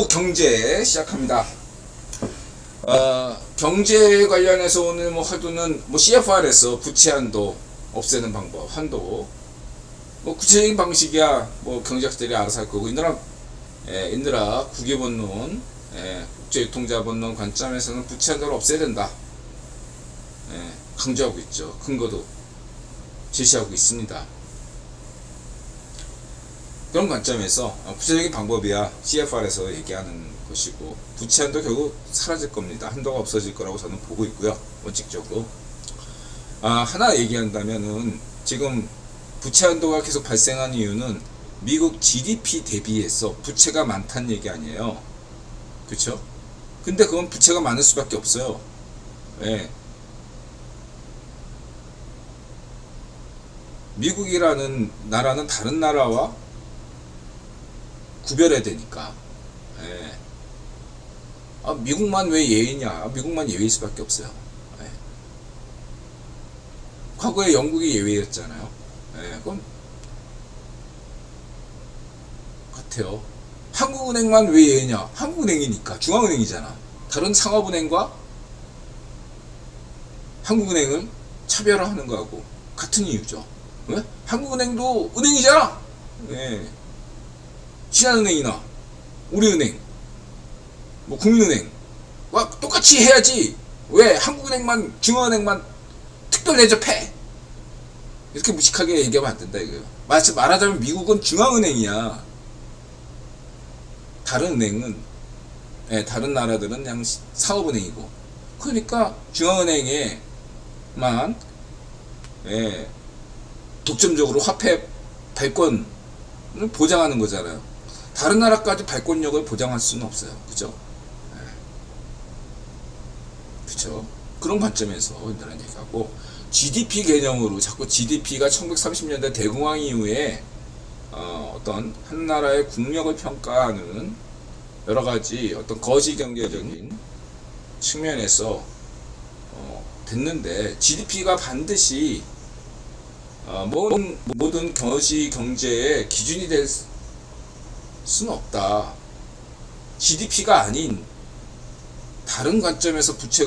경제 시작합니다. 경제 관련해서 오늘 화두는 CFR에서 부채 한도 없애는 방법, 한도 구체적인 방식이야 경제학자들이 알아서 할 거고, 인드라 국유본론, 국제유통자본론 관점에서는 부채 한도를 없애야 된다, 강조하고 있죠. 근거도 제시하고 있습니다. 그런 관점에서 구체적인 방법이야 CFR에서 얘기하는 것이고, 부채 한도 결국 사라질 겁니다. 한도가 없어질 거라고 저는 보고 있고요, 원칙적으로. 하나 얘기한다면은, 지금 부채 한도가 계속 발생하는 이유는 미국 GDP 대비해서 부채가 많다는 얘기 아니에요. 그쵸? 근데 그건 부채가 많을 수밖에 없어요. 미국이라는 나라는 다른 나라와 구별해야 되니까. 미국만 왜 예외냐? 미국만 예외일 수밖에 없어요. 과거에 영국이 예외였잖아요. 그럼 같아요. 한국은행만 왜 예외냐? 한국은행이니까, 중앙은행이잖아. 다른 상업은행과 한국은행을 차별화하는 거하고 같은 이유죠. 왜? 한국은행도 은행이잖아. 신한은행이나 우리은행, 국민은행 와 똑같이 해야지. 왜 한국은행만, 중앙은행만 특별 대접해? 이렇게 무식하게 얘기하면 안 된다 이거예요. 말하자면 미국은 중앙은행이야. 다른 은행은, 다른 나라들은 그냥 사업은행이고. 그러니까 중앙은행에만 독점적으로 화폐 발권을 보장하는 거잖아요. 다른 나라까지 발권력을 보장할 수는 없어요. 그죠? 그쵸? 그런 관점에서 인터넷 얘기하고, GDP 개념으로 자꾸 GDP가 1930년대 대공황 이후에 어떤 한 나라의 국력을 평가하는 여러 가지 어떤 거시 경제적인 측면에서 됐는데, GDP가 반드시 모든 거시 경제의 기준이 될 수는 없다. GDP가 아닌 다른 관점에서 부채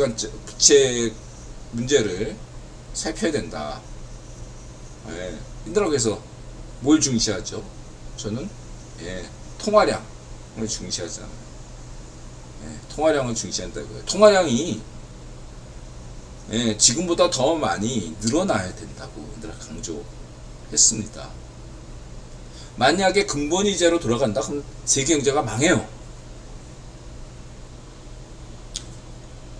문제를 살펴야 된다. 인터넷에서 뭘 중시하죠? 저는 통화량을 중시하잖아요. 통화량을 중시한다고요. 통화량이 지금보다 더 많이 늘어나야 된다고 강조했습니다. 만약에 근본이자로 돌아간다, 그럼 세계 경제가 망해요.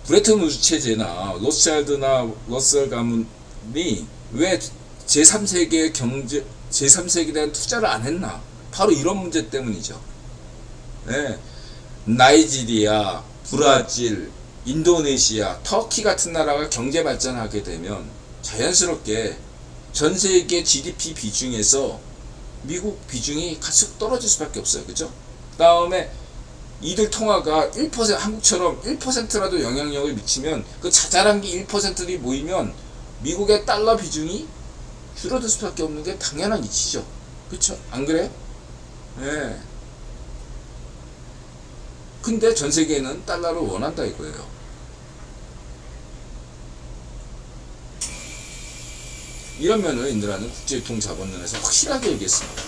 브레튼 우드 체제나 로스차일드나 러셀 가문이 왜 제3세계의 경제, 제3세계에 대한 투자를 안 했나? 바로 이런 문제 때문이죠. 나이지리아, 브라질, 인도네시아, 터키 같은 나라가 경제 발전하게 되면 자연스럽게 전 세계 GDP 비중에서 미국 비중이 가속 떨어질 수밖에 없어요. 그죠? 그 다음에 이들 통화가 1%, 한국처럼 1%라도 영향력을 미치면, 그 자잘한 게 1%이 모이면 미국의 달러 비중이 줄어들 수밖에 없는 게 당연한 이치죠. 그쵸? 안 그래요? 근데 전 세계는 달러를 원한다 이거예요. 이런 면을 인드라는 국제유통자본론에서 확실하게 얘기했습니다.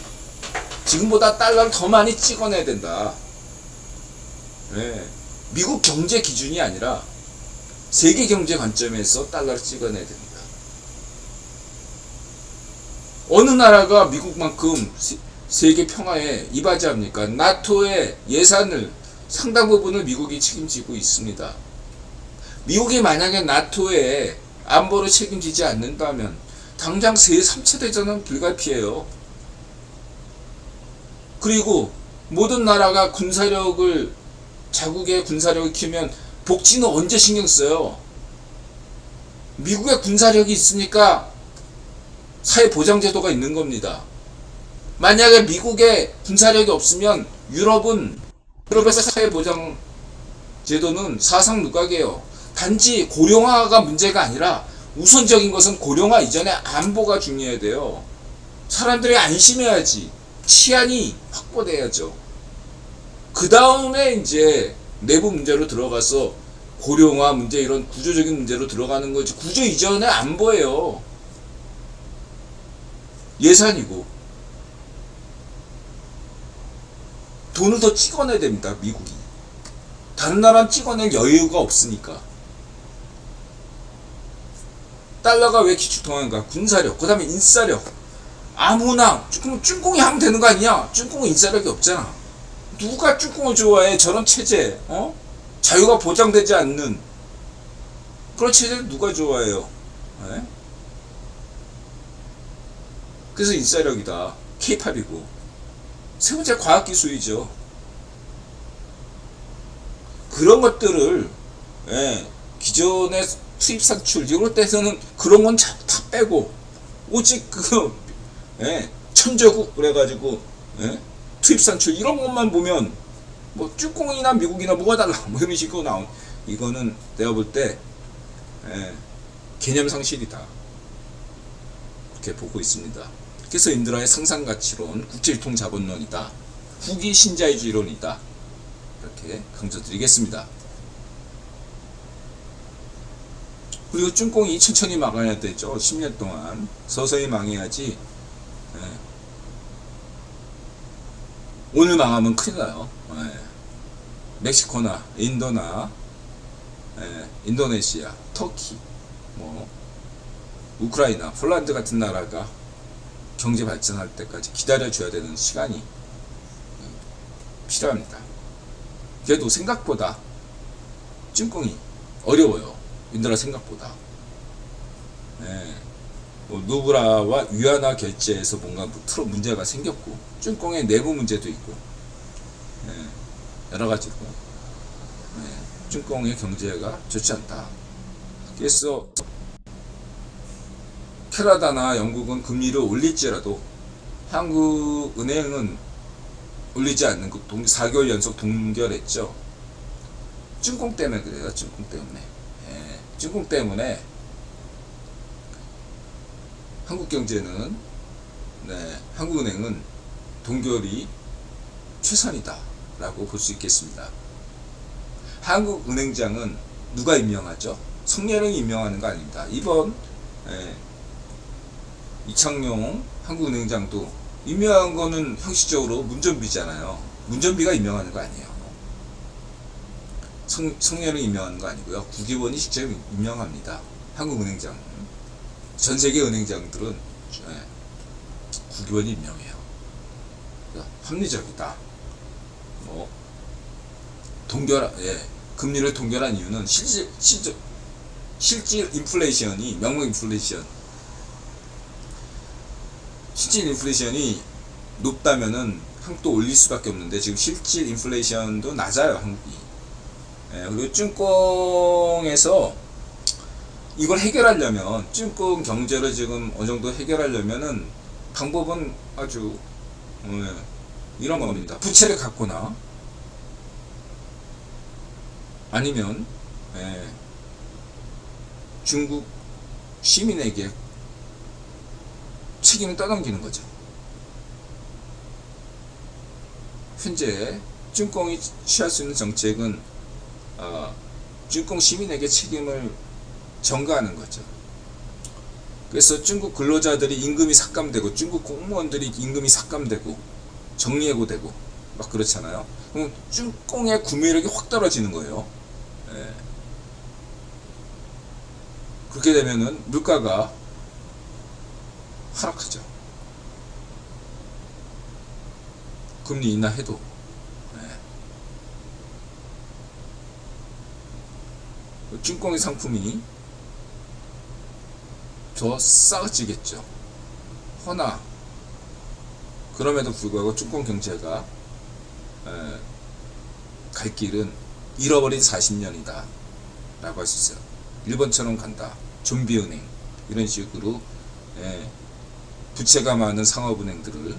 지금보다 달러를 더 많이 찍어내야 된다. 미국 경제 기준이 아니라 세계 경제 관점에서 달러를 찍어내야 됩니다. 어느 나라가 미국만큼 세계 평화에 이바지합니까? 나토의 예산을 상당 부분을 미국이 책임지고 있습니다. 미국이 만약에 나토의 안보를 책임지지 않는다면 당장 제3차 대전은 불가피해요. 그리고 모든 나라가 자국의 군사력을 키우면 복지는 언제 신경 써요? 미국의 군사력이 있으니까 사회보장제도가 있는 겁니다. 만약에 미국의 군사력이 없으면 유럽의 사회보장제도는 사상누각이에요. 단지 고령화가 문제가 아니라 우선적인 것은 고령화 이전에 안보가 중요해야 돼요. 사람들이 안심해야지. 치안이 확보돼야죠. 그 다음에 이제 내부 문제로 들어가서 고령화 문제 이런 구조적인 문제로 들어가는 거지. 구조 이전에 안보예요. 예산이고 돈을 더 찍어내야 됩니다. 미국이. 다른 나라는 찍어낼 여유가 없으니까. 달러가 왜 기축통화인가? 군사력, 그 다음에 인사력. 아무나 그럼 쭝공이 하면 되는 거 아니야? 쭝공은 인사력이 없잖아. 누가 쭝공을 좋아해? 저런 체제, 자유가 보장되지 않는 그런 체제를 누가 좋아해요? 네? 그래서 인사력이다. K-팝이고 세 번째 과학기술이죠. 그런 것들을 기존의 수입 산출 이럴 때서는 그런 건 다 빼고 오직 천재국 그래가지고 투입 산출 이런 것만 보면 뭐 쭈꽁이나 미국이나 뭐가 달라 뭐 이런 식으로 나온 이거는 내가 볼 때 개념 상실이다 이렇게 보고 있습니다. 그래서 인드라의 상상가치론, 국제유통자본론이다, 후기 신자유주의론이다 이렇게 강조드리겠습니다. 그리고 쭝공이 천천히 막아야 되죠. 10년 동안 서서히 망해야지. 오늘 망하면 큰일 나요. 멕시코나 인도나 인도네시아, 터키, 뭐 우크라이나, 폴란드 같은 나라가 경제 발전할 때까지 기다려줘야 되는 시간이 필요합니다. 그래도 생각보다 쭝공이 어려워요. 인도라 생각보다. 뭐 누브라와 위안화 결제에서 뭔가 문제가 생겼고 쭝공의 내부 문제도 있고 여러 가지로 쭝공의 경제가 좋지 않다. 그래서 캐나다나 영국은 금리를 올릴지라도 한국은행은 올리지 않는 그 4개월 연속 동결했죠. 쭝공 때문에 그래요. 쭝공 때문에. 쭝공 때문에 한국경제는 한국은행은 동결이 최선이다 라고 볼 수 있겠습니다. 한국은행장은 누가 임명하죠? 성렬형이 임명하는 거 아닙니다. 이번 이창용 한국은행장도 임명한 거는 형식적으로 문전비잖아요. 문전비가 임명하는 거 아니에요. 성렬형이 임명하는 거 아니고요. 국회의원이 직접 임명합니다. 한국은행장. 전세계 은행장들은 국회의원이 임명해요. 합리적이다. 뭐 금리를 동결한 이유는 실질 인플레이션이 명목 인플레이션, 실질 인플레이션이 높다면은 한국도 올릴 수밖에 없는데 지금 실질 인플레이션도 낮아요, 한국이. 그리고 쭝공에서 이걸 해결하려면 쭝공 경제를 지금 어느 정도 해결하려면은 방법은 아주 이런 겁니다. 부채를 갚거나 아니면 중국 시민에게 책임을 떠넘기는 거죠. 현재 쭝공이 취할 수 있는 정책은 쭝공 시민에게 책임을 전가하는 거죠. 그래서 중국 근로자들이 임금이 삭감되고 중국 공무원들이 임금이 삭감되고 정리해고되고 막 그렇잖아요. 그럼 쭝공의 구매력이 확 떨어지는 거예요. 그렇게 되면은 물가가 하락하죠. 금리 인하해도. 쭝공의 상품이 더 싸지겠죠. 허나 그럼에도 불구하고 쭝공 경제가 갈 길은 잃어버린 40년이다 라고 할 수 있어요. 일본처럼 간다. 좀비은행 이런 식으로 부채가 많은 상업은행들을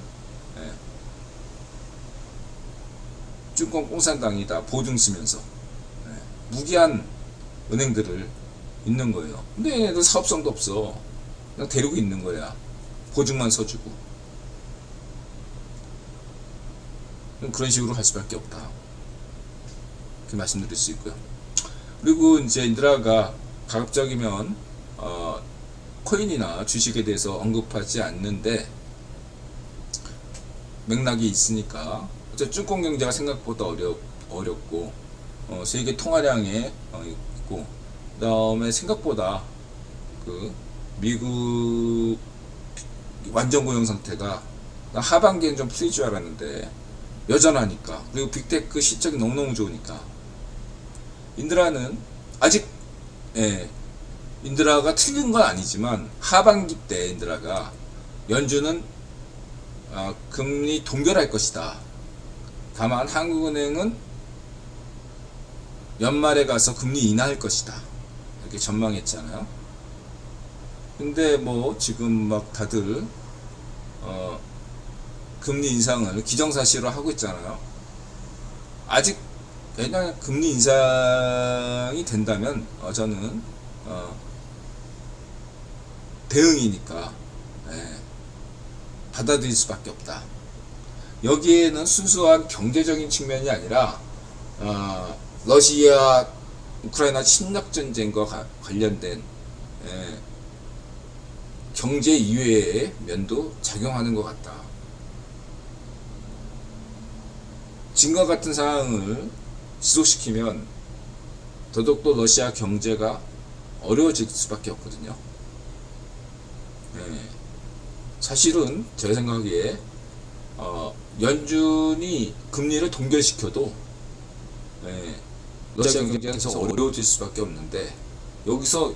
쭝공 공산당이다 보증 쓰면서 무기한 은행들을 있는 거예요. 근데 얘네들 사업성도 없어. 그냥 데리고 있는 거야. 보증만 서주고. 그런 식으로 할 수밖에 없다. 이렇게 말씀드릴 수 있고요. 그리고 이제 인드라가 가급적이면 코인이나 주식에 대해서 언급하지 않는데 맥락이 있으니까 증권 경제가 생각보다 어렵고 세계 통화량에 있고, 그 다음에 생각보다 그 미국 완전 고용 상태가 하반기엔 좀 풀릴 줄 알았는데 여전하니까, 그리고 빅테크 실적이 너무너무 좋으니까 인드라는 아직 인드라가 틀린 건 아니지만 하반기 때 인드라가 연준은 금리 동결할 것이다. 다만 한국은행은 연말에 가서 금리 인하할 것이다. 이렇게 전망했잖아요. 근데 뭐 지금 막 다들 금리 인상을 기정사실로 하고 있잖아요. 아직 왜냐하면 금리 인상이 된다면 저는 대응이니까 받아들일 수밖에 없다. 여기에는 순수한 경제적인 측면이 아니라 러시아 우크라이나 침략 전쟁과 관련된 경제 이외의 면도 작용하는 것 같다. 지금과 같은 상황을 지속시키면 더더욱더 러시아 경제가 어려워질 수밖에 없거든요. 사실은 제 생각에 연준이 금리를 동결시켜도 러시아 경제가 계속 어려워질 수밖에 없는데, 여기서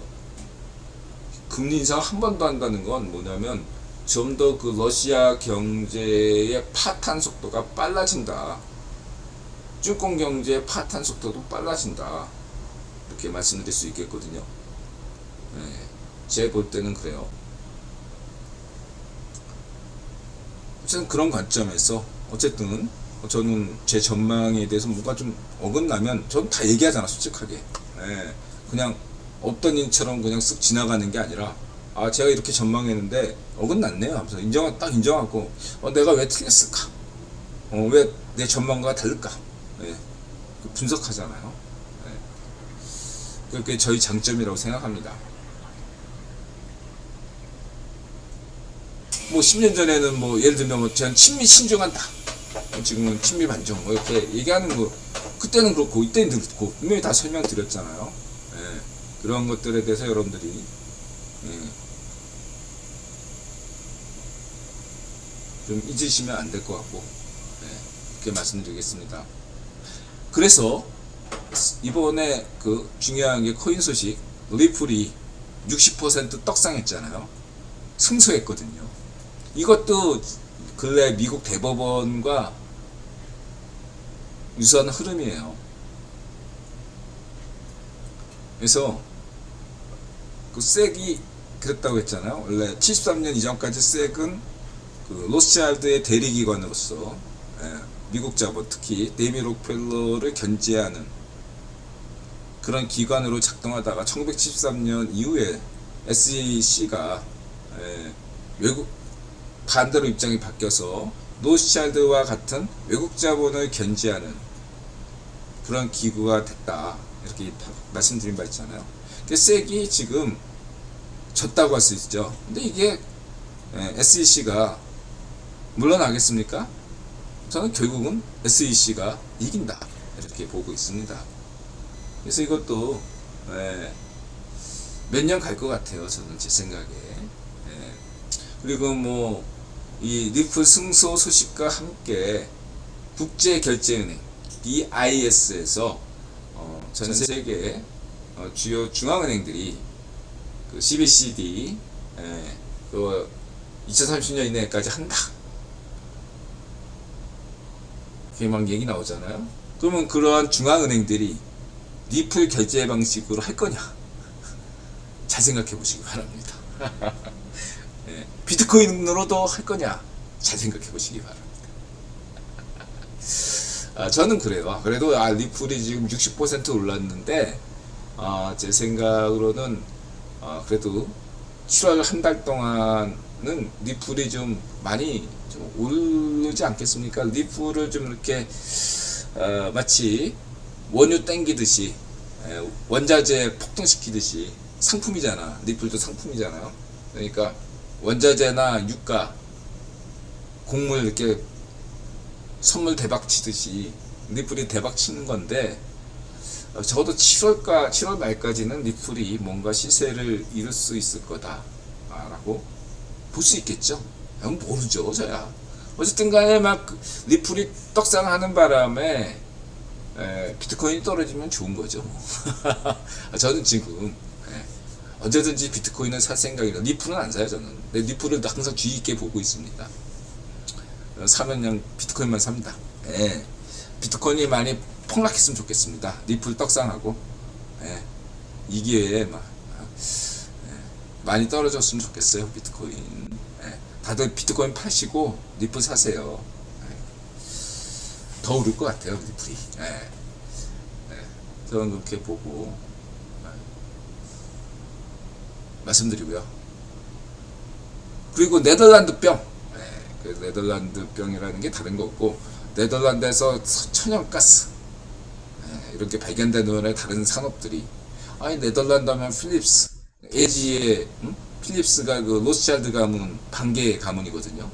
금리 인상을 한 번 더 한다는 건 뭐냐면 좀 더 그 러시아 경제의 파탄 속도가 빨라진다. 증권 경제의 파탄 속도도 빨라진다. 이렇게 말씀드릴 수 있겠거든요. 제 볼 때는 그래요. 어쨌든 그런 관점에서 어쨌든 저는 제 전망에 대해서 뭔가 좀 어긋나면 저는 다 얘기하잖아, 솔직하게. 그냥 없던 일처럼 그냥 쓱 지나가는 게 아니라 제가 이렇게 전망했는데 어긋났네요 하면서 딱 인정하고 내가 왜 틀렸을까, 왜 내 전망과 다를까, 분석하잖아요. 그게 저희 장점이라고 생각합니다. 뭐 10년 전에는 뭐 예를 들면 뭐 저는 친미 신중한다, 지금은 친미 반중, 뭐 이렇게 얘기하는 거, 그때는 그렇고 이때는 그렇고 분명히 다 설명드렸잖아요. 그런 것들에 대해서 여러분들이 좀 잊으시면 안 될 것 같고, 그렇게 말씀드리겠습니다. 그래서 이번에 그 중요한 게 코인 소식, 리플이 60% 떡상했잖아요. 승소했거든요. 이것도 근래 미국 대법원과 유사한 흐름이에요. 그래서 그 섹이 그랬다고 했잖아요. 원래 73년 이전까지 섹은 그 로스차일드의 대리기관으로서 미국 자본, 특히 데이비 록펠러를 견제하는 그런 기관으로 작동하다가 1973년 이후에 SEC가 외국 반대로 입장이 바뀌어서 로스차일드와 같은 외국 자본을 견제하는 그런 기구가 됐다, 이렇게 말씀드린 바 있잖아요. 섹이 지금 졌다고 할 수 있죠. 근데 이게 SEC가 물러나겠습니까? 저는 결국은 SEC가 이긴다, 이렇게 보고 있습니다. 그래서 이것도 몇 년 갈 것 같아요, 저는 제 생각에. 그리고 뭐 이 리플 승소 소식과 함께 국제결제은행 BIS에서 전 세계 주요 중앙은행들이 그 CBCD 그 2030년 이내까지 한다, 그게 막 얘기 나오잖아요. 그러면 그러한 중앙은행들이 리플 결제 방식으로 할 거냐? 잘 생각해 보시기 바랍니다. 비트코인으로도 할 거냐? 잘 생각해 보시기 바랍니다. 저는 그래요. 그래도 리플이 지금 60% 올랐는데 제 생각으로는 그래도 7월 한 달 동안은 리플이 좀 많이 좀 오르지 않겠습니까? 리플을 좀 이렇게 마치 원유 땡기듯이 원자재 폭등시키듯이 상품이잖아. 리플도 상품이잖아요. 그러니까 원자재나 유가, 곡물 이렇게 선물 대박 치듯이 리플이 대박 치는 건데, 적어도 7월 말까지는 리플이 뭔가 시세를 이룰 수 있을 거다라고 볼 수 있겠죠. 모르죠, 저야. 어쨌든 간에 막 리플이 떡상하는 바람에 비트코인이 떨어지면 좋은 거죠. 저는 지금 언제든지 비트코인은 살 생각이라. 리플은 안 사요, 저는. 근데 리플을 항상 주의 있게 보고 있습니다. 사면 그냥 비트코인만 삽니다. 비트코인이 많이 폭락했으면 좋겠습니다. 리플 떡상하고 이 기회에 많이 떨어졌으면 좋겠어요, 비트코인. 다들 비트코인 파시고 리플 사세요. 더 오를 것 같아요, 리플이. 저는 그렇게 보고 말씀드리고요. 그리고 네덜란드병, 그 네덜란드병이라는 게 다른 거 없고, 네덜란드에서 천연가스 이렇게 발견된 다른 산업들이, 아니 네덜란드 하면 필립스, LG의 필립스가 그 로스차일드 가문 반개 가문이거든요.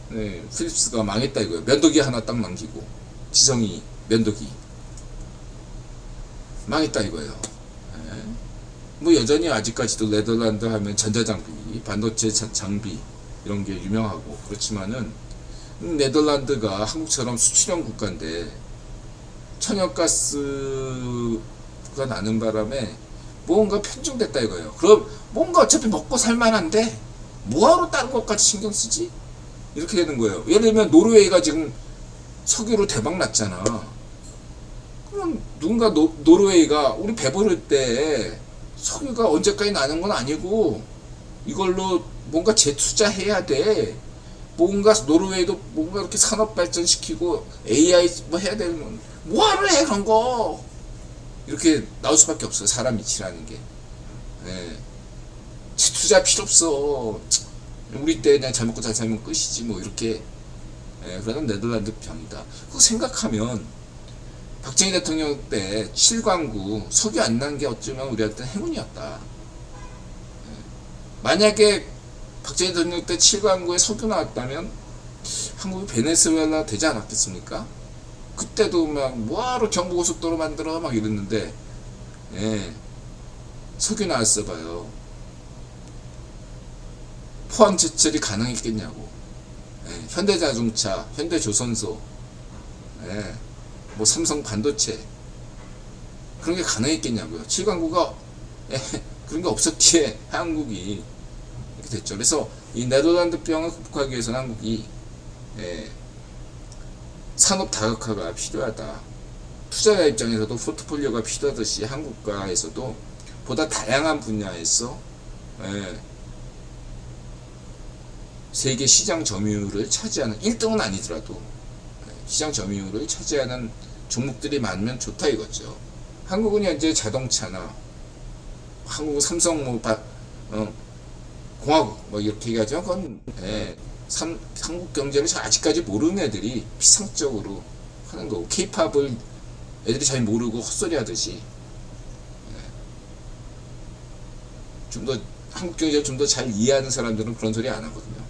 필립스가 망했다 이거예요. 면도기 하나 딱 남기고, 지성이 면도기 망했다 이거예요. 뭐 여전히 아직까지도 네덜란드 하면 전자장비, 반도체 장비 이런 게 유명하고, 그렇지만은 네덜란드가 한국처럼 수출형 국가인데 천연가스가 나는 바람에 뭔가 편중됐다 이거예요. 그럼 뭔가 어차피 먹고 살만한데 뭐하러 다른 것까지 신경 쓰지? 이렇게 되는 거예요. 예를 들면 노르웨이가 지금 석유로 대박 났잖아. 그럼 누군가 노르웨이가 우리 배부를 때 석유가 언제까지 나는 건 아니고 이걸로 뭔가 재투자해야 돼. 뭔가 노르웨이도 뭔가 이렇게 산업 발전시키고 AI 뭐 해야 되는, 뭐하러 해 그런 거. 이렇게 나올 수밖에 없어요, 사람 이치라는 게. 재투자 필요 없어. 우리 때 그냥 잘 먹고 잘 살면 끝이지 뭐, 이렇게. 그러던 네덜란드 병이다. 그거 생각하면 박정희 대통령 때 7광구 석유 안 난 게 어쩌면 우리한테 행운이었다. 만약에 박정희 대통령 때 7광구에 석유 나왔다면 한국이 베네수엘라 되지 않았겠습니까? 그때도 막 뭐하러 경부고속도로 만들어 막 이랬는데, 석유 나왔어 봐요. 포항제철이 가능했겠냐고. 현대자동차, 현대조선소, 뭐 삼성 반도체, 그런 게 가능했겠냐고요. 7광구가 그런 게 없었기에 한국이 이렇게 됐죠. 그래서 이 네덜란드병을 극복하기 위해서는 한국이 산업 다각화가 필요하다. 투자자 입장에서도 포트폴리오가 필요하듯이 한국가에서도 보다 다양한 분야에서 세계 시장 점유율을 차지하는, 1등은 아니더라도 시장 점유율을 차지하는 종목들이 많으면 좋다 이거죠. 한국은 현재 자동차나 한국 삼성 뭐 공화국 뭐 이렇게 얘기하죠. 그건 한국 경제를 아직까지 모르는 애들이 피상적으로 하는 거고, 케이팝을 애들이 잘 모르고 헛소리 하듯이 좀 더 한국 경제를 좀 더 잘 이해하는 사람들은 그런 소리 안 하거든요.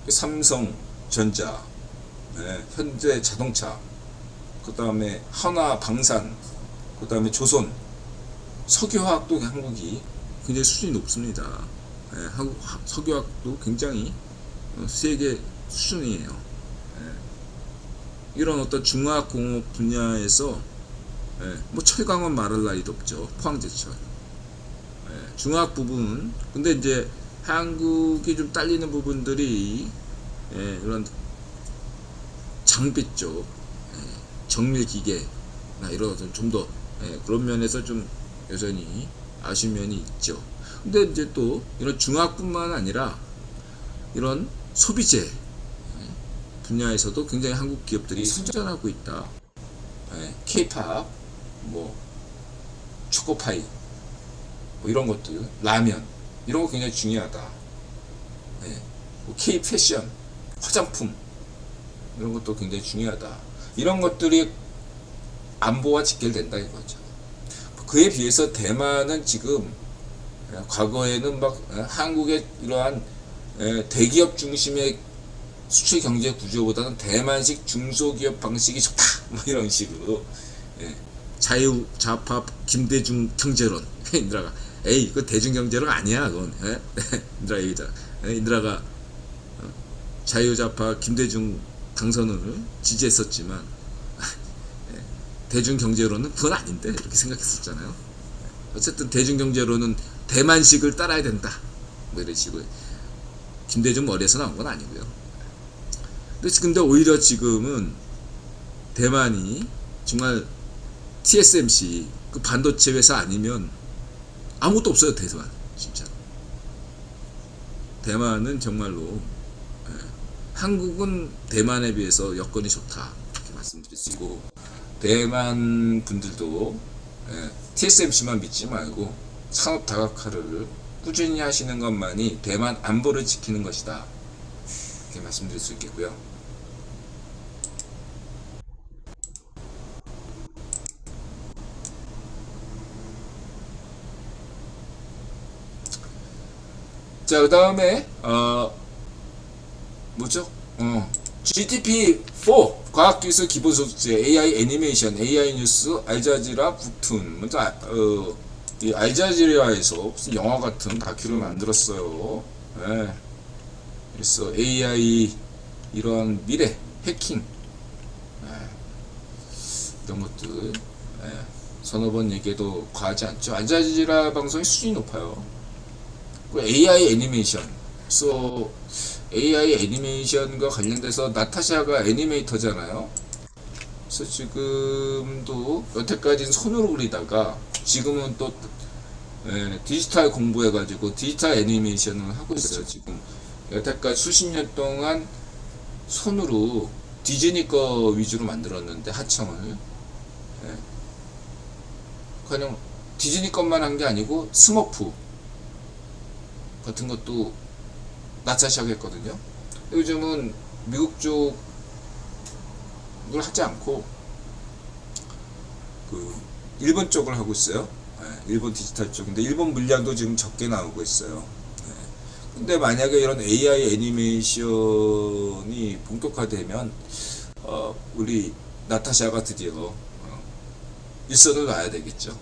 삼성전자, 현대자동차, 그 다음에 한화방산, 그 다음에 조선, 석유화학도 한국이 굉장히 수준이 높습니다. 한국 석유화학도 굉장히 세계 수준이에요. 이런 어떤 중화학공업 분야에서 뭐 철강원 말할 나위도 없죠. 포항제철. 중화학 부분, 근데 이제 한국이 좀 딸리는 부분들이 이런 장비 쪽, 정밀기계나 이런 좀 더 그런 면에서 좀 여전히 아쉬운 면이 있죠. 근데 이제 또 이런 중화학뿐만 아니라 이런 소비재 분야에서도 굉장히 한국 기업들이 선전하고 있다. 케이팝, 뭐 초코파이, 뭐 이런 것들, 라면 이런 거 굉장히 중요하다. 뭐 K 패션, 화장품 이런 것도 굉장히 중요하다. 이런 것들이 안보와 직결된다 이거죠. 그에 비해서 대만은 지금 과거에는 막 한국의 이러한 대기업 중심의 수출 경제 구조보다는 대만식 중소기업 방식이 좋다 뭐 이런 식으로 자유좌파 김대중 경제론 인드라가 에이 그 대중경제론 아니야 그건 인드라 얘기잖아. 인드라가 자유좌파 김대중 당선을 지지했었지만 대중경제론은 그건 아닌데 이렇게 생각했었잖아요. 어쨌든 대중경제론은 대만식을 따라야 된다 뭐 이런 식으로 김대중 머리에서 나온 건 아니고요. 근데 오히려 지금은 대만이 정말 TSMC 그 반도체 회사 아니면 아무것도 없어요. 대만 진짜. 대만은 정말로 한국은 대만에 비해서 여건이 좋다 이렇게 말씀드릴 수 있고, 대만 분들도 TSMC만 믿지 말고 산업 다각화를 꾸준히 하시는 것만이 대만 안보를 지키는 것이다 이렇게 말씀드릴 수 있겠고요. 자, 그 다음에 뭐죠? GDP4 과학기술 기본소득세, AI 애니메이션, AI 뉴스, 알자지라, 북툰. 먼저 이 알자지라에서 무슨 영화 같은 다큐를 만들었어요. 그래서 AI 이런 미래 해킹 이런 것들 서너 번 얘기해도 과하지 않죠. 알자지라 방송이 수준이 높아요. AI 애니메이션. 그래서 AI 애니메이션과 관련돼서 나타샤가 애니메이터잖아요. 그래서 지금도 여태까지는 손으로 그리다가 지금은 또 디지털 공부해가지고 디지털 애니메이션을 하고 있어요. 지금 여태까지 수십 년 동안 손으로 디즈니 거 위주로 만들었는데 하청을 그냥 디즈니 것만 한 게 아니고 스머프 같은 것도 나타샤가 했거든요. 요즘은 미국 쪽을 하지 않고 그 일본 쪽을 하고 있어요. 일본 디지털 쪽. 근데 일본 물량도 지금 적게 나오고 있어요. 근데 만약에 이런 AI 애니메이션이 본격화되면 우리 나타샤가 드디어 일선을 놔야 되겠죠.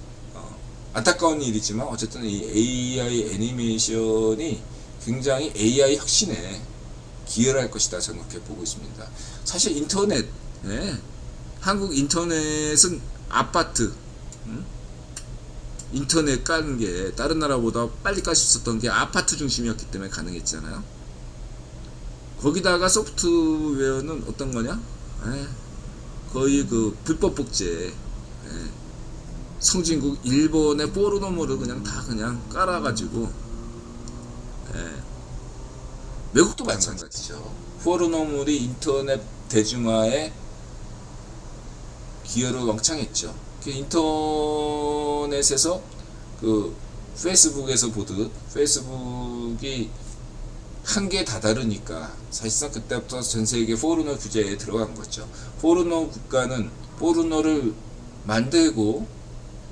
안타까운 일이지만 어쨌든 이 AI 애니메이션이 굉장히 AI 혁신에 기여를 할 것이다 생각해 보고 있습니다. 사실 인터넷, 한국 인터넷은 아파트, 인터넷 까는 게 다른 나라보다 빨리 깔 수 있었던 게 아파트 중심이었기 때문에 가능했잖아요. 거기다가 소프트웨어는 어떤 거냐? 거의 그 불법 복제, 성진국 일본의 포르노모를 그냥 다 그냥 깔아가지고, 외국도 마찬가지죠. 포르노물이 인터넷 대중화에 기여를 왕창 했죠. 인터넷에서 그 페이스북에서 보듯 페이스북이 한계에 다다르니까 사실상 그때부터 전세계 포르노 규제에 들어간 거죠. 포르노 국가는 포르노를 만들고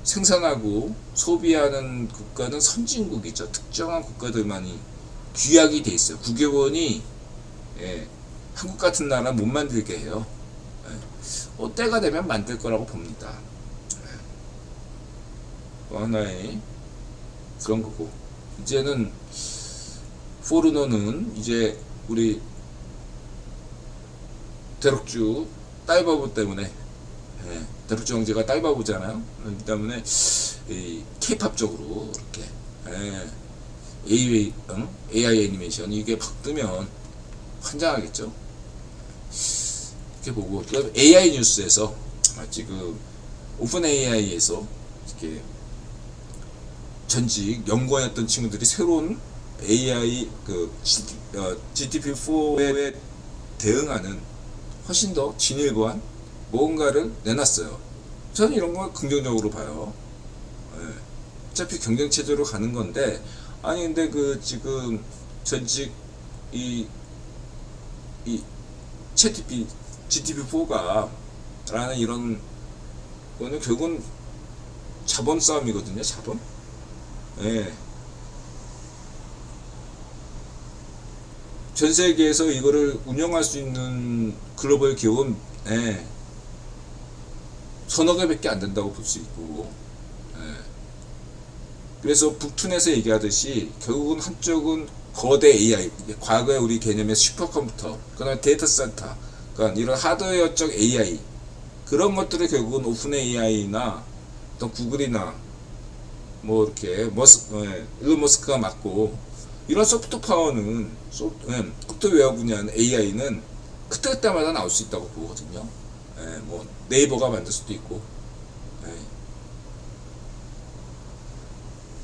생산하고 소비하는 국가는 선진국이죠. 특정한 국가들만이 규약이 돼 있어요. 국외원이 한국 같은 나라 못 만들게 해요. 때가 되면 만들 거라고 봅니다. 하나의 그런 거고, 이제는 포르노는 이제 우리 대륙주 딸바보 때문에, 대륙주 형제가 딸바보잖아요. 그렇기 때문에 이 케이팝 쪽으로 이렇게 AI 애니메이션 이게 팍 뜨면 환장하겠죠. 이렇게 보고, 그다음에 AI 뉴스에서 지금 오픈 AI에서 이렇게 전직 연구원했던 친구들이 새로운 AI 그 GPT-4에 대응하는 훨씬 더 진일보한 뭔가를 내놨어요. 저는 이런 걸 긍정적으로 봐요. 어차피 경쟁 체제로 가는 건데, 아니 근데 그 지금 전직 이 GPT-4가 라는 이런 거는 결국은 자본 싸움이거든요. 자본. 예. 전 세계에서 이거를 운영할 수 있는 글로벌 기업은 예, 서너 개밖에 안 된다고 볼 수 있고, 예. 그래서 북툰에서 얘기하듯이 결국은 한쪽은 거대 AI, 과거에 우리 개념의 슈퍼컴퓨터, 그다음에 데이터 센터, 그러니까 이런 하드웨어적 AI 그런 것들을 결국은 오픈 AI나 또 구글이나 뭐 이렇게 일론 머스크가 맡고, 이런 소프트 파워는 소프트웨어 분야는 AI는 그때그때마다 나올 수 있다고 보거든요. 예, 뭐 네이버가 만들 수도 있고, 예.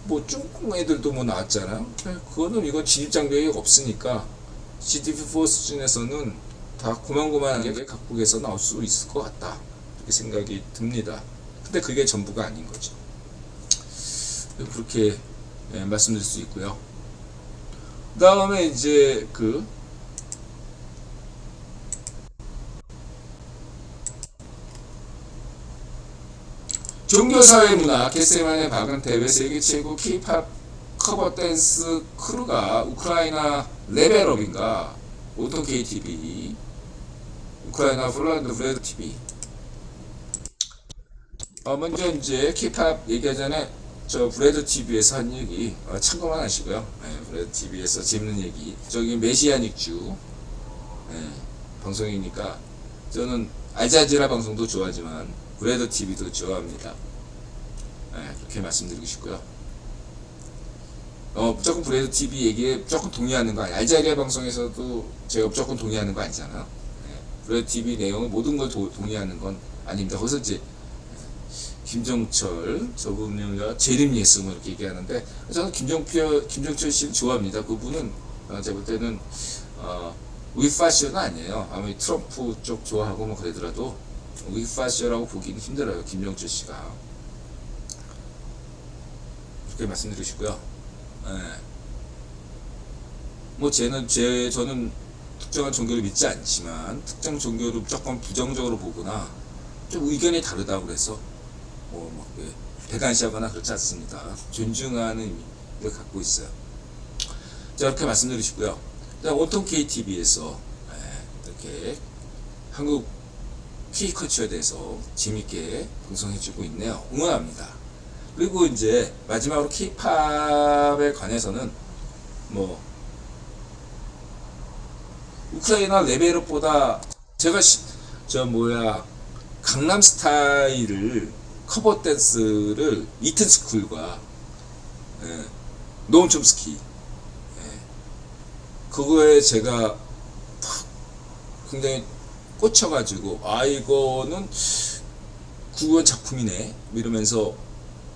뭐 중국 애들도 뭐 나왔잖아요. 예, 그거는 이거 진입장벽이 없으니까 GDP4 수준에서는 다 고만고만하게 각국에서 나올 수 있을 것 같다, 이렇게 생각이 듭니다. 근데 그게 전부가 아닌 거죠. 그렇게 예, 말씀드릴 수 있고요. 그 다음에 이제 그 종교사회문화 개세만의 박은 대회 세계 최고 K-팝 커버 댄스 크루가 우크라이나 레벨업인가 오토 KTV, 우크라이나 폴란드 브레드 TV. 먼저 이제 K-팝 얘기하기 전에 저 브레드 TV에서 한 얘기 참고만 하시고요. 네, 브레드 TV에서 재밌는 얘기. 저기 메시아닉주 방송이니까 저는 알자지라 방송도 좋아하지만 브레드 TV도 좋아합니다. 그렇게 말씀드리고 싶고요. 무조건 브레드 TV 얘기에 무조건 동의하는 거 아니에요. 알자리아 방송에서도 제가 무조건 동의하는 거 아니잖아요. 브레드 TV 내용은 모든 걸 동의하는 건 아닙니다. 거기서 이제 김정철 저분과 재림 예수 뭐 이렇게 얘기하는데, 저는 김정철 씨를 좋아합니다. 그분은 제가 볼 때는 위파시오는 아니에요. 아무리 트럼프 쪽 좋아하고 뭐 그러더라도 위파시오라고 보기는 힘들어요. 김정철 씨가. 그렇게 말씀드리고 싶고요. 뭐 저는 특정한 종교를 믿지 않지만 특정 종교를 무조건 부정적으로 보거나 좀 의견이 다르다고 그래서 뭐 배관시하거나 그렇지 않습니다. 존중하는 의미를 갖고 있어요. 자, 이렇게 말씀드리시고요. 온통 KTV에서 이렇게 한국 K컬처에 대해서 재밌게 방송해주고 있네요. 응원합니다. 그리고 이제 마지막으로 K-팝에 관해서는 뭐 우크라이나 레벨업보다 제가 강남스타일을 커버 댄스를 이튼 스쿨과 노엄 촘스키 그거에 제가 굉장히 꽂혀가지고 이거는 구원 작품이네 이러면서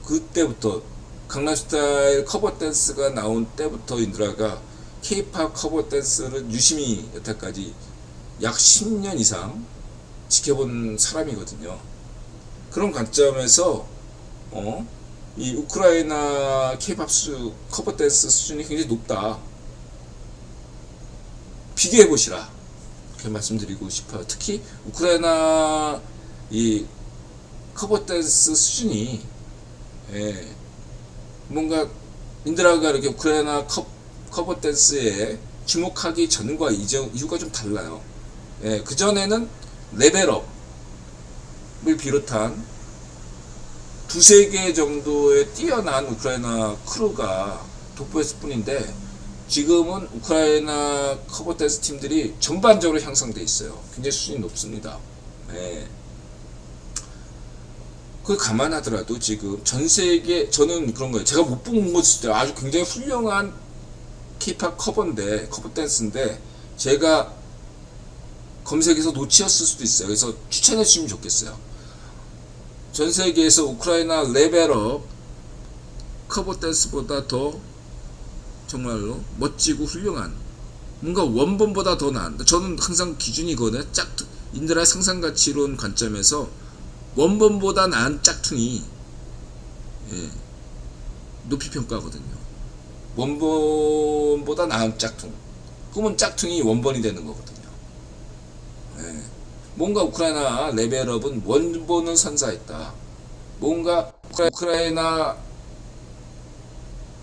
그때부터 강남스타일 커버 댄스가 나온 때부터 인드라가 K-팝 커버 댄스를 유심히 여태까지 약 10년 이상 지켜본 사람이거든요. 그런 관점에서 이 우크라이나 K-팝 커버 댄스 수준이 굉장히 높다. 비교해 보시라. 이렇게 말씀드리고 싶어요. 특히 우크라이나 이 커버 댄스 수준이 뭔가 인드라가 이렇게 우크라이나 커버 댄스에 주목하기 전과 이유가 좀 달라요. 그 전에는 레벨업을 비롯한 두세 개 정도의 뛰어난 우크라이나 크루가 돋보였을 뿐인데 지금은 우크라이나 커버 댄스 팀들이 전반적으로 향상돼 있어요. 굉장히 수준이 높습니다. 그걸 감안하더라도 지금 전 세계 저는 그런 거예요. 제가 못 본 것이 아주 굉장히 훌륭한 K-팝 커버 댄스인데 제가 검색해서 놓치었을 수도 있어요. 그래서 추천해 주시면 좋겠어요. 전 세계에서 우크라이나 레벨업 커버 댄스보다 더 정말로 멋지고 훌륭한 뭔가 원본보다 더 나은, 저는 항상 기준이거든요. 인드라의 상상가치론 관점에서 원본보다 나은 짝퉁이 높이 평가하거든요. 원본보다 나은 짝퉁. 그러면 짝퉁이 원본이 되는 거거든요. 뭔가 우크라이나 레벨업은 원본을 선사했다. 뭔가 우크라이나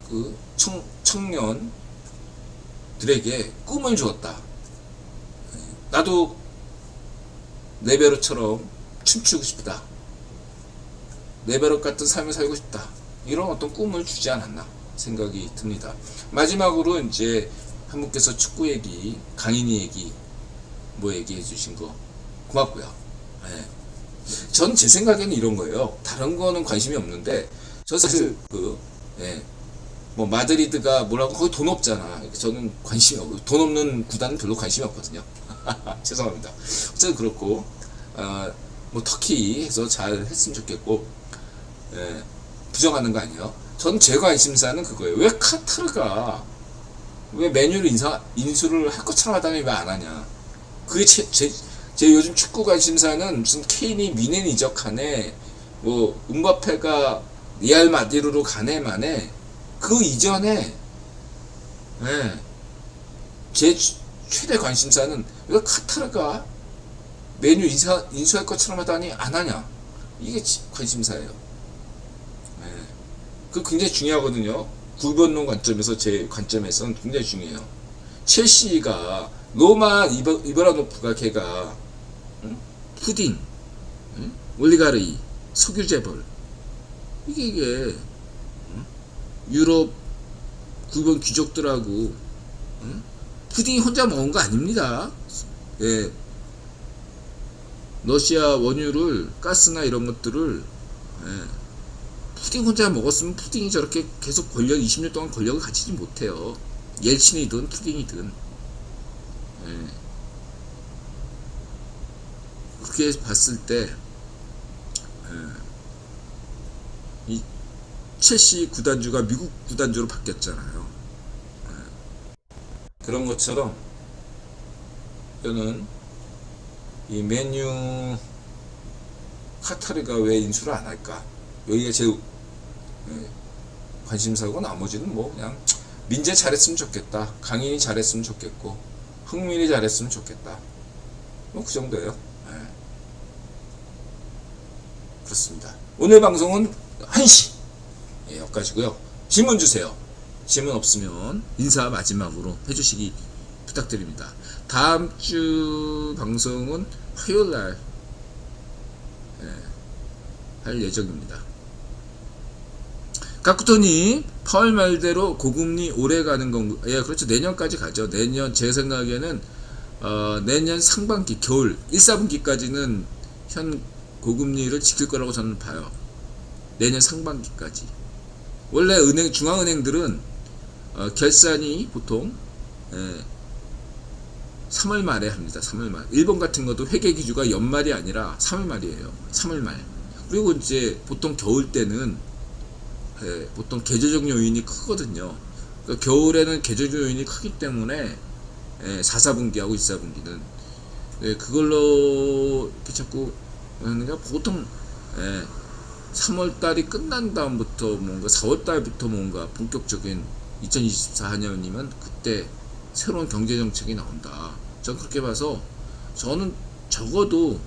그 청년들에게 꿈을 주었다. 나도 레벨업처럼 춤추고 싶다. 레벨업 같은 삶을 살고 싶다. 이런 어떤 꿈을 주지 않았나 생각이 듭니다. 마지막으로 이제 한 분께서 축구 얘기, 강인이 얘기, 뭐 얘기해 주신 거 고맙고요. 네. 전 제 생각에는 이런 거예요. 다른 거는 관심이 없는데, 저 사실 뭐 마드리드가 뭐라고 거기 돈 없잖아. 저는 관심이 없고 돈 없는 구단은 별로 관심이 없거든요. 죄송합니다. 어쨌든 그렇고 뭐 터키 해서 잘 했으면 좋겠고, 부정하는 거 아니에요. 전 제 관심사는 그거예요. 왜 카타르가 왜 메뉴를 인수를 할 것처럼 하다니 왜 안 하냐. 그게 제 요즘 축구 관심사는 무슨 케인이 미넨 이적하네, 뭐 음바페가 리알 마드리드로 가네 만에 그 이전에 제 최대 관심사는 왜 카타르가 메뉴 인수할 것처럼 하다니 안 하냐. 이게 관심사예요. 그 굉장히 중요하거든요. 구변론 관점에서, 제 관점에서는 굉장히 중요해요. 첼시가 로마 이브라노프가 걔가 푸딩, 올리가르이, 석유재벌, 이게 유럽 구변 귀족들하고 푸딩이 혼자 먹은 거 아닙니다. 예. 러시아 원유를, 가스나 이런 것들을 푸딩 혼자 먹었으면 푸딩이 저렇게 계속 20년 동안 권력을 가지지 못해요. 옐친이든 푸딩이든. 그렇게 봤을 때 이 첼시 구단주가 미국 구단주로 바뀌었잖아요. 그런 것처럼 저는 이 맨유 카타르가 왜 인수를 안 할까? 여기가 제 관심사고, 나머지는 뭐 그냥 민재 잘했으면 좋겠다, 강인이 잘했으면 좋겠고, 흥민이 잘했으면 좋겠다, 뭐 그 정도예요. 그렇습니다. 오늘 방송은 1시 여기까지고요. 질문 주세요. 질문 없으면 인사 마지막으로 해주시기 부탁드립니다. 다음 주 방송은 화요일날 할 예정입니다. 가쿠토님, 펄 말대로 고금리 오래 가는 건가? 예, 그렇죠. 내년까지 가죠. 내년, 제 생각에는 내년 상반기, 겨울 1, 4분기까지는 현 고금리를 지킬 거라고 저는 봐요. 내년 상반기까지. 원래 중앙은행들은 결산이 보통 3월 말에 합니다. 3월 말. 일본 같은 것도 회계 기준가 연말이 아니라 3월 말이에요. 3월 말. 그리고 이제 보통 겨울 때는 보통 계절적 요인이 크거든요. 그러니까 겨울에는 계절적 요인이 크기 때문에 4, 4분기하고 1, 4분기는 그걸로 이렇게 자꾸 그러니까 보통 3월달이 끝난 다음부터 뭔가 4월달부터 뭔가 본격적인 2024년이면 그때 새로운 경제정책이 나온다. 전 그렇게 봐서 저는 적어도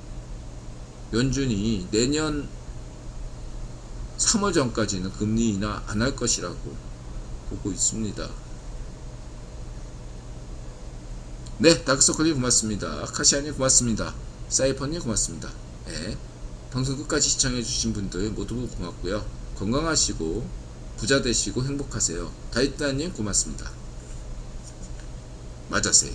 연준이 내년 3월 전까지는 금리 인하 안 할 것이라고 보고 있습니다. 네, 다크서클님 고맙습니다. 카시아님 고맙습니다. 사이퍼님 고맙습니다. 네, 방송 끝까지 시청해주신 분들 모두 고맙고요. 건강하시고 부자 되시고 행복하세요. 다이따님 고맙습니다. 맞았어요.